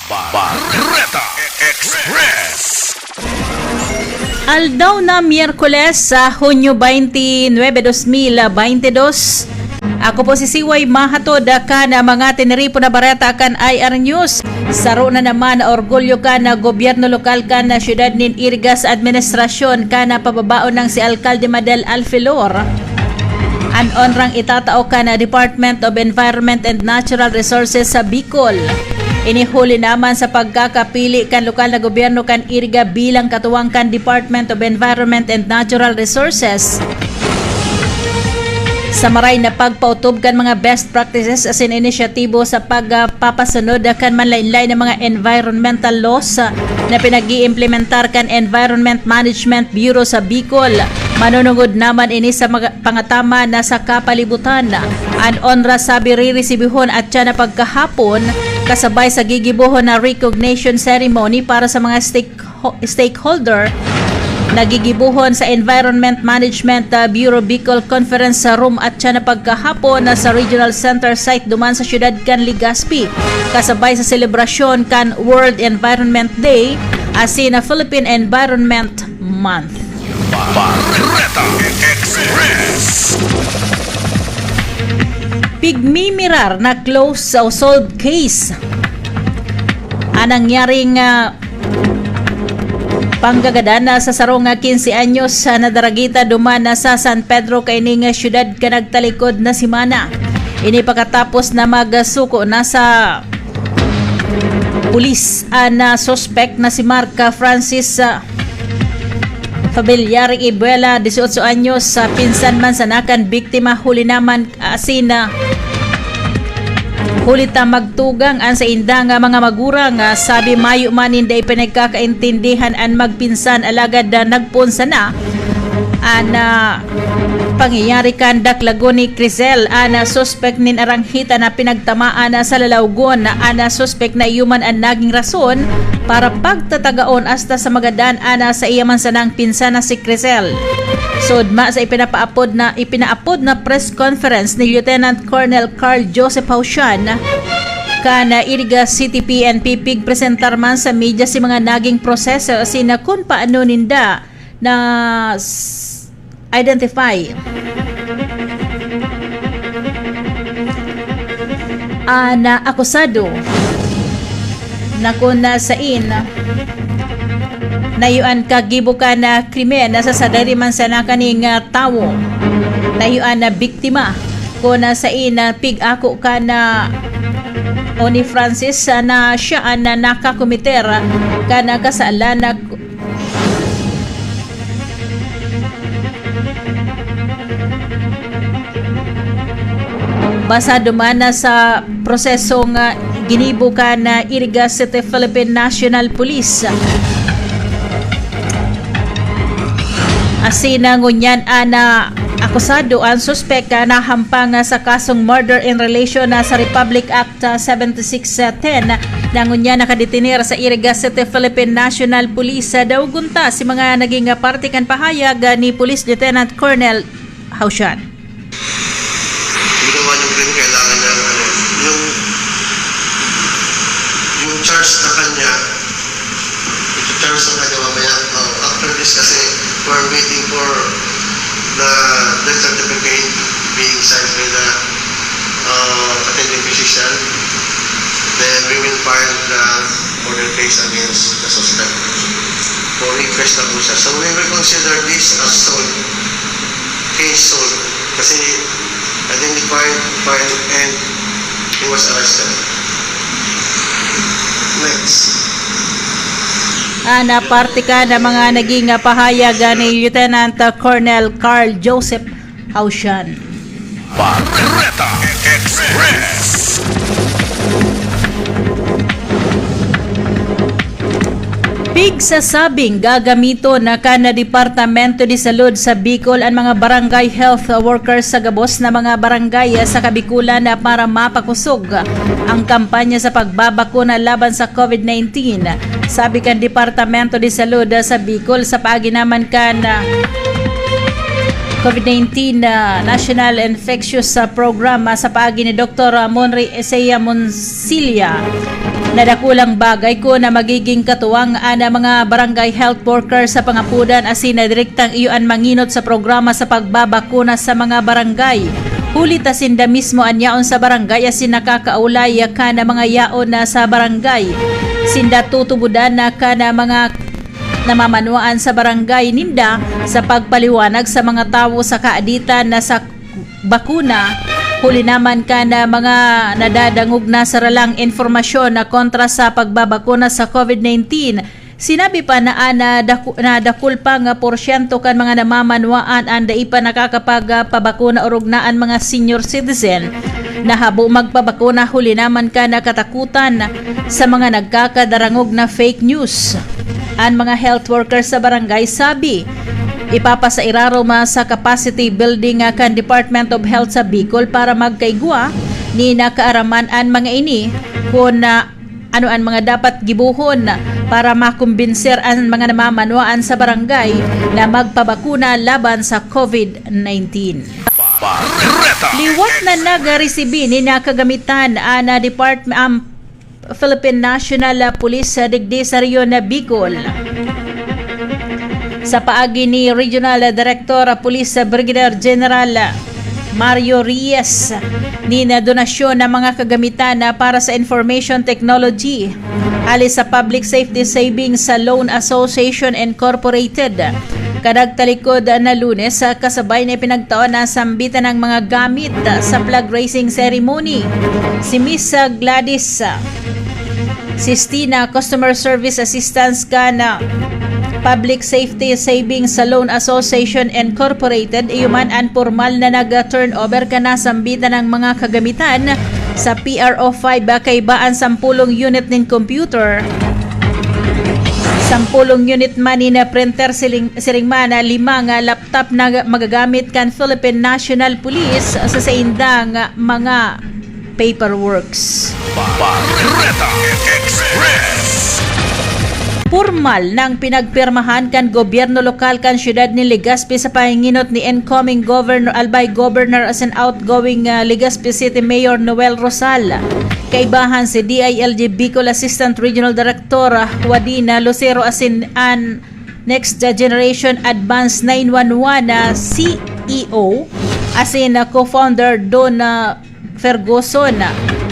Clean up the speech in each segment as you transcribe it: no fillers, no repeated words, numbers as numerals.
Barreta Express. Aldaw na Miyerkules sa Hunyo 29, 2022. Ako po si Siway Mahatod ka na mga tiniripo na bareta kan IR News. Saro na naman orgulyo ka na gobyerno lokal ka na syudad nin Irigas administrasyon ka na pababaon ng si Alcalde Madel Alfilor. Anon rang itatao ka na Department of Environment and Natural Resources sa Bicol. Inihuli naman sa pagkakapili kan lokal na gobyerno kan Iriga bilang katuwang kan Department of Environment and Natural Resources. Sa maray na pagpautob kan mga best practices as in inisyatibo sa pagpapasunod kan manlain-lain ng mga environmental laws na pinag-iimplementar kan Environment Management Bureau sa Bicol. Manunungod naman ini sa pangatama na sa kapalibutan. Anon ra sabi ririsibihon at siya na pagkahapon kasabay sa gigibuhon na recognition ceremony para sa mga stakeholder nagigibuhon sa Environment Management Bureau Bicol Conference Room at siya na pagkahapon na sa Regional Center site duman sa syudad kan Legazpi kasabay sa selebrasyon kan World Environment Day as in a Philippine Environment Month. Barreta Express. Pigmimirar na close sa solved case. Anang nyaring panggagadan sa sarong 15 anyos na daragita duman sa San Pedro kaining syudad ka nagtalikod na simana. Ini pagkatapos na magsuko na sa pulis na suspect na si Mark Francis Fabillaring Ibuela, 18 anyos, sa pinsan man sa nakan biktima huli naman asina hulita magtugang an sa indang mga magurang sabi mayo man hindi pinagkakaintindihan an magpinsan alagad nagpunsa na an pangyayari kan Daklago ni Crisel ana suspect nin aranghita na pinagtamaan sa lalawgon na ana suspect na iyuman ang naging rason para pagtatagaon hasta sa magadan ana sa iyaman sanang pinsan na si Crisel. Sudma sa ipinaapod na press conference ni Lieutenant Colonel Carl Joseph Hausyan kana Irigas City PNP pigpresentar man sa media si mga naging proseso sina kung paano ninda na identify na akusado na kung nasain nayuan kagibukan na krimen na sa sadari man sa nakaning tawo nayuan na biktima kung nasain na pig-ako ka na Oni Francis na siya na nakakomiter ka na kasalan na basado man na sa prosesong ginibo ka na Irigas City Philippine National Police. Asina ngunyan ana akusado ang suspect na hampang sa kasong murder in relation sa Republic Act 7610 na ngunyan nakadetenir sa Irigas City Philippine National Police. Daw gunta si mga naging parte kan pahayag ni Police Lieutenant Colonel Hausyan. Ginawa yung crime, kailangan niya yung charge na kanya, charge na kanya mamaya. After this kasi we're waiting for the death certificate being signed by the attending physician. Then we will file the order case against the suspect for request na po siya. So we will consider this as solved, case solved. Kasi identified, filed, and he was arrested. Next. Na parte ka na mga naging pahayag ni Lieutenant Colonel Carl Joseph Hausyan. Barreta Express. Pigsasabing gagamito na kana Departamento de Salud sa Bicol ang mga barangay health workers sa gabos na mga barangay sa Kabikulan para mapakusog ang kampanya sa pagbabakuna laban sa COVID-19. Sabi kan Departamento de Salud sa Bicol sa paginaman kan COVID-19 National Infectious Program sa paagi ni Dr. Monry Eseya Monsilia. Nadakulang bagay ko na magiging katuwang ana mga barangay health workers sa pangapudan asin na direktang iyuan manginot sa programa sa pagbabakuna sa mga barangay. Huli ta sinda mismo anyaon sa barangay asin nakakaulay ka na mga yaon na sa barangay. Sinda tutubudan na ka na mga namamanuan sa barangay ninda sa pagpaliwanag sa mga tao sa kaaditan na sa bakuna. Huli naman ka na mga nadadangog na saralang informasyon na kontra sa pagbabakuna sa COVID-19. Sinabi pa na dakul pa nga porsyento kan mga namamanuan anda ipa nakakapagpabakuna o rugnaan mga senior citizen. Nahabo magpabakuna, huli naman ka na katakutan sa mga nagkakadarangog na fake news. Ang mga health workers sa barangay sabi, ipapasairaro sa capacity building kan Department of Health sa Bicol para magkaigwa ni nakaaraman ang mga ini kung ano ang mga dapat gibuhon para makumbinser ang mga namamanuan sa barangay na magpabakuna laban sa COVID-19. Liwat na nagaresibi ni nakagamitan na Department Philippine National Police sa digdi sa Rion na Bicol. Sa paagi ni Regional Director Police Brigadier General Mario Reyes ni na donasyon ng mga kagamitan para sa information technology alis sa Public Safety Savings Loan Association Incorporated. Kadagtalikod na Lunes kasabay na pinagtaon na sambitan ng mga gamit sa flag raising ceremony. Si Miss Gladys Sistina, Customer Service Assistance na Public Safety Savings Loan Association Incorporated, iyuman ang formal na nag-turnover ka na sambitan ng mga kagamitan sa PRO5 kay baan 10 unit ng computer, 10 unit man na printer siringman na 5 nga laptop na magagamit kan Philippine National Police sa saindang mga paperworks. Barreta Express. Formal nang pinagpirmahan kan gobyerno lokal kan siyudad ni Legazpi sa pahinginot ni incoming Governor Albay Governor as an outgoing Legazpi City Mayor Noel Rosal. Kaibahan si DILG Bicol Assistant Regional Director Wadina Lucero asin an Next Generation Advanced 911 CEO asin co-founder Don Ferguson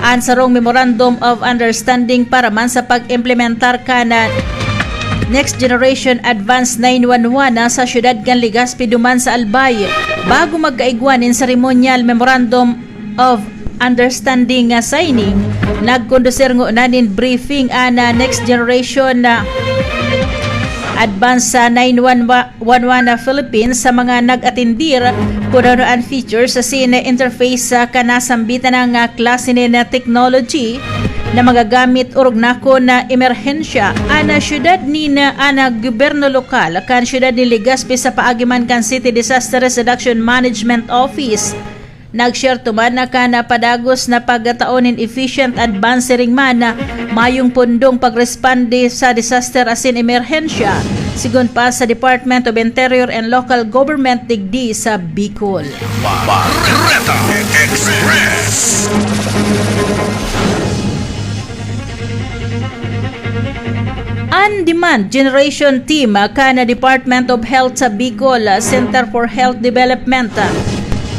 ang sarong Memorandum of Understanding para man sa pag-implementar ka na Next Generation Advanced 911 sa siyudad kan Legazpi duman sa Albay. Bago magkaigwan in ceremonial Memorandum of Understanding signing, nagkondusir na nin briefing na Next Generation Advanced 911 Philippines sa mga nag-atindir kung ano ang features sa sine interface sa kanasambitan ng klase na technology na magagamit urog nako na emerhensya ana syudad ni na ana gobyerno lokal kan syudad ni Legazpi sa paagiman kan City Disaster Reduction Management Office. Nag-share tuman na ka na padagos na pagkataonin efficient advancing man na mayong pundong pagresponde sa disaster asin emerhensya sigon pa sa Department of Interior and Local Government digdi sa Bicol. Barreta Express. On-demand generation team kana Department of Health sa Bicol Center for Health Development.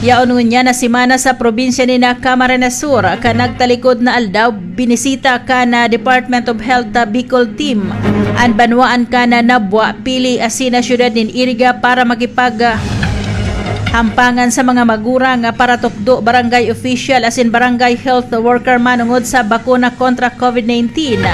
Yaon niya na simana sa probinsya ni na Camarines Sur ka nagtalikod na aldaw binisita ka na Department of Health Bicol team ang banwaan ka na nabwa pili asina syudad nin Iriga para makipag hampangan sa mga magurang para tukdo barangay official asin barangay health worker manungod sa bakuna kontra COVID-19.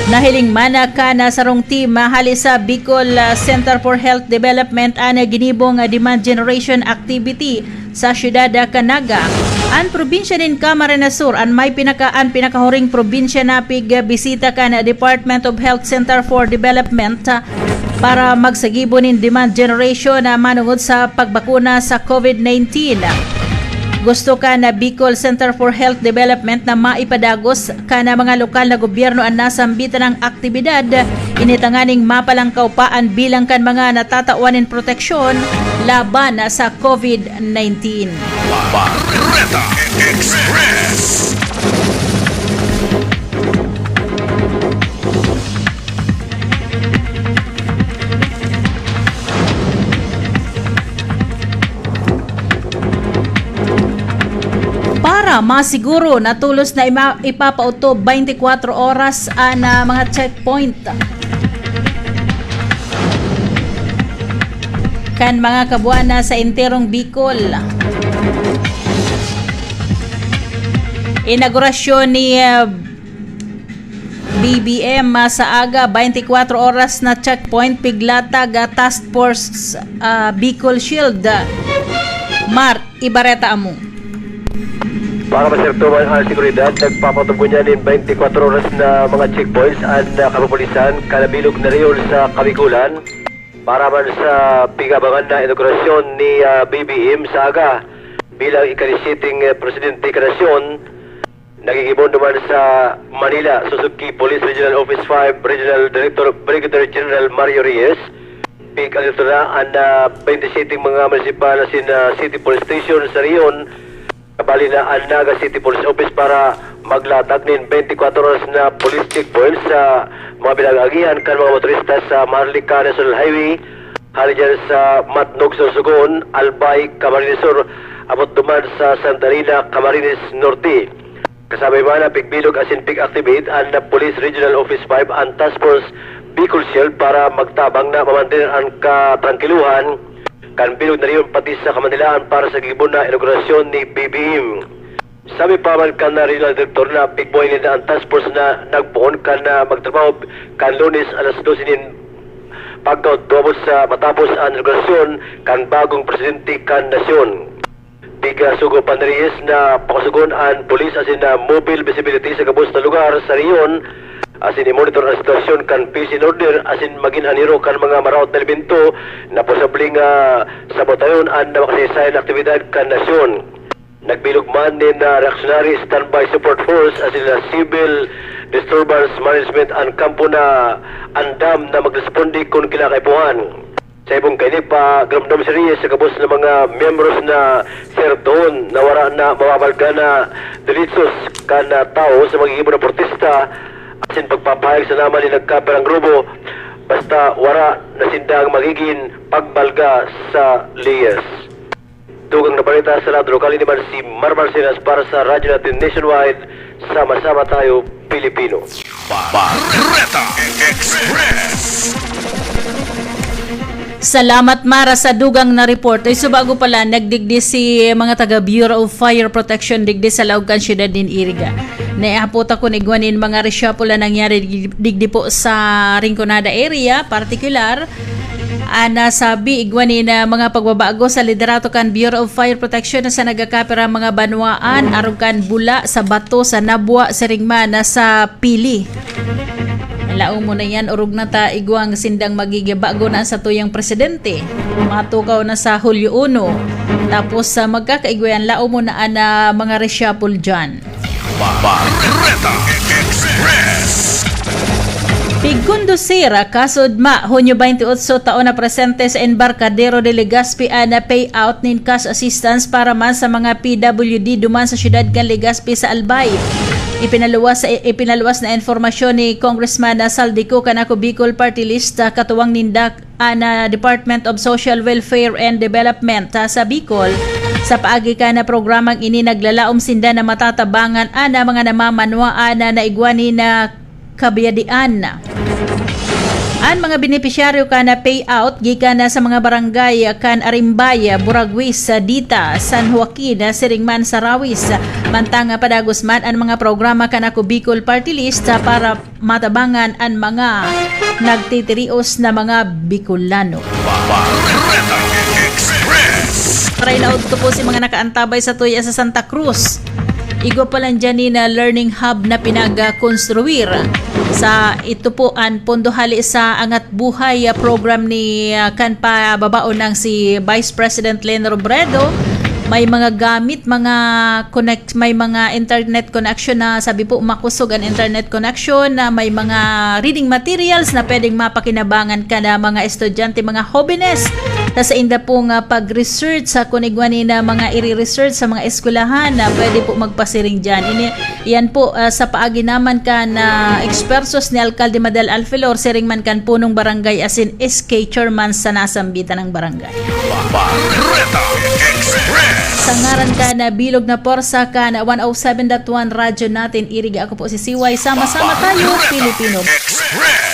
Nahiling mana ka na sarong team hali sa Bicol Center for Health Development ana ginibong demand generation activity sa siyudad Canaga. Ang probinsya din Camarines Sur ang may pinakahuring probinsya na bisita ka na Department of Health Center for Development para magsagibo nin demand generation na manungod sa pagbakuna sa COVID-19. Gusto ka na Bicol Center for Health Development na maipadagos ka na mga lokal na gobyerno ang nasambitan ng aktibidad, initanganing mapalangkaw paan bilang kan mga natatawanin proteksyon laban sa COVID-19. Barreta Express. Para masiguro na tulos na ipapauto 24 oras na mga checkpoint kan mga kabuana sa enterong Bicol. Inaugurasyon ni BBM sa aga 24 oras na checkpoint piglatag Task Force Bicol Shield. Mar Ibareta amo. Para masertuman ang seguridad, nagpapatubo niya din 24 oras na mga checkpoints at kapupulisan, kalabilog na riyon sa Kabikulan para man sa pigabangan na inaugurasyon ni BBM sa aga bilang ikalisitting presidente ka nasyon. Nagigibon naman sa Manila, Suzuki Police Regional Office 5 Regional Director Brigadier General Mario Reyes. Pigalito na ang 27 mga municipal na City Police Station sa riyon, kabali na ang Naga City Police Office para maglatag nin 24 oras na police checkpoints sa mga pinag-agihan kan mga motorista sa Maharlika National Highway, hali dyan sa Matnog, Sorsogon, Albay, Camarines Sur, abot duman sa Santa Rina, Camarines Norte. Kasabay man na pigbilog asin pig-activate ang Police Regional Office 5 ang Task Force Bicol Shield para magtabang na mamantin ang katranquiluhan kan bilog na rin pati sa Kamandilaan para sa gibon na inaugurasyon ni BBM. Sabi pa man kan na Regional Director na pigboy nila ang task force na nagpuon kan na magtrabaho kan Lunes alas 12 nin pagkautubos sa matapos ang inaugurasyon kan bagong presidente kan nasyon. Biga sugo panriyes na pakasugon ang polis asin na mobile visibility sa kabus na lugar sa riyon, asin i-monitor ang sitwasyon kan peace and order, asin maging aniro kan mga maraot na elemento na posabling sabotayon ang makasaysayan aktibidad kan nasyon. Nagbilog man din na reactionary standby support force asin na civil disturbance management ang kampo na andam na magresponde kung kinakaipuhan. Sa ibong kainip pa, gramdam si Reyes sa kabos ng mga miyembros na serdoon na wala na mababalga na delitsos ka na tao sa magiging na protesta asin pagpapahayag sa naman ni nagkaperang grupo basta wala na sindang magiging pagbalga sa Reyes. Tugang na balita sa lahat lokal naman si Marmar Sinas para sa radyo natin nationwide. Sama-sama tayo, Pilipino. Barreta Express. Salamat Mara sa dugang na report. Ay subago pala nagdigdi si mga taga Bureau of Fire Protection digdi sa Laugan Syudad din Iriga. Naihapot ako igwanin mga reshuffle na nangyari digdi po sa Rinconada area, particular nasabi igwanin na mga pagbabago sa liderato kan Bureau of Fire Protection na sa nagakapira mga banwaan aron kan bula sa bato sa Nabwa sa Ringman na sa Pili. Laong mo na yan, urog na ta igwang sindang magigibago na sa tuyang presidente. Matukaw na sa Hulyo 1. Tapos magkakaigwayan, laong mo na mga reshuffle dyan. Barreta Express. Pigkondusira, kasod Hunyo 28 taon na presente sa Embarcadero de Legazpi na payout nin cash assistance para man sa mga PWD duman sa syudad kan Legazpi sa Albay. Ipinaluwas na informasyon ni Congressman Saldico kanako Bicol Party List katuwang nindak na Department of Social Welfare and Development sa Bicol sa paagi ka na programang ini naglalaom sinda na matatabangan na mga namamanwaan na naigwani na kabiyadian. Ang mga benepisyaryo ka na payout gikan na sa mga barangay kan Arimbay, Buraguis, Dita, San Joaquin, Siringman, Sarawis. Mantang padagos man ang mga programa kanako Bicol Party List para matabangan ang mga nagtitirios na mga Bicolano. Barreta Express. Try na po si mga nakaantabay sa tuya sa Santa Cruz. Igo pa lang dyan na learning hub na pinag-konstruir sa ito po ang pondo hali sa Angat Buhay program ni kanpa babao ng si Vice President Leno Robredo may mga gamit, may mga internet connection na sabi po makusog ang internet connection, na may mga reading materials na pwedeng mapakinabangan ka na mga estudyante, mga hobbynes sa inda po nga pag-research sa kunigwani na mga i-research sa mga eskwelahan na pwede po magpasiring dyan. Yan po sa paagi naman ka na ekspertos ni Alcalde Madel Alfilor, siring man kan punong barangay asin SK chairman sa nasambitan ng barangay. Barreta Express. Sa ngaran ka na bilog na porsa ka na 107.1 radyo natin, iriga ako po si Siway. Sama-sama tayo, Pilipino. Express.